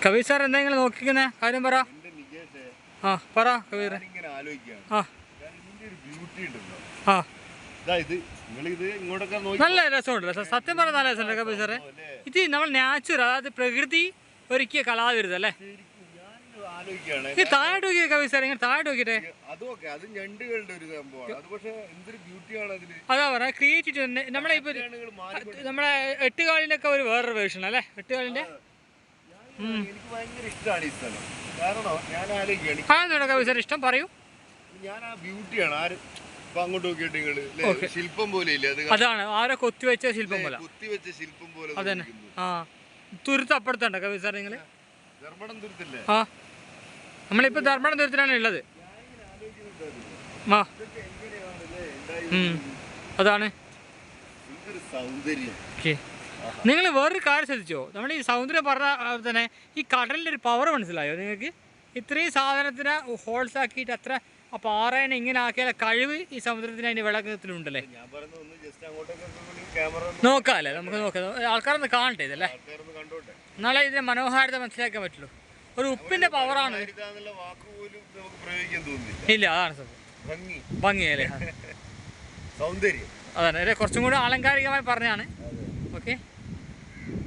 Kabir sir എന്തെങ്കിലും നോക്കിക്കുന്ന കാര്യം പറ. ആ പറ കബീർ. നല്ല രസമുണ്ട്, സത്യം പറഞ്ഞ നല്ല രസമുണ്ട് കബീർ സാറേ. ഇത് നമ്മൾ നാച്ചുറൽ, അതായത് പ്രകൃതി ഒരുക്കിയ കലാവിരുത് അല്ലേ? ഈ താഴോട്ട് നോക്കിയ കബീർ സാർ, ഇങ്ങനെ താഴോട്ട് നോക്കിട്ടെ. അതാ പറയാ ക്രിയേറ്റിവിറ്റി. നമ്മളെ ഇപ്പൊ നമ്മളെ എട്ടുകാലിന്റെ ഒക്കെ ഒരു വേറൊരു വേർഷൻ അല്ലേ? എട്ടുകാലിന്റെ അതെന്താ കബീർ സാർ ഇഷ്ടം പറയൂ. അതാണ് ആരോ കൊത്തിവെച്ച ശില്പം പോലെ. അതന്നെ. ആ തുരുത്ത് അപ്പുറത്തുണ്ടോ കബീർ സാർ നിങ്ങള്? ആ നമ്മളിപ്പോ ധർമ്മടം തുരുത്തിലാണ് ഉള്ളത്. ആ അതാണ്. നിങ്ങൾ വേറൊരു കാര്യം ശ്രദ്ധിച്ചോ? നമ്മൾ ഈ സൗന്ദര്യം പറഞ്ഞ തന്നെ ഈ കടലിൻ്റെ ഒരു പവർ മനസ്സിലായോ നിങ്ങൾക്ക്? ഇത്രയും സാധനത്തിന് ഹോൾസ് ആക്കിയിട്ട് അത്ര ആ പാറേനെ ഇങ്ങനെ ആക്കിയാൽ കഴിവ് ഈ സമുദ്രത്തിന് അതിൻ്റെ വെള്ളത്തിലുണ്ടല്ലേ? നോക്കാമല്ലേ, നമുക്ക് നോക്കാം. ആൾക്കാരൊന്ന് കാണട്ടെ ഇതല്ലേ, എന്നാലേ ഇതിൻ്റെ മനോഹാരിത മനസ്സിലാക്കാൻ പറ്റുള്ളൂ. ഒരു ഉപ്പിൻ്റെ പവറാണ്. ഇല്ല, അതാണ് ഭംഗിയല്ലേ, സൗന്ദര്യം. അതാണ് കുറച്ചും കൂടി ആലങ്കാരികമായി പറഞ്ഞാണ്. ഓക്കെ.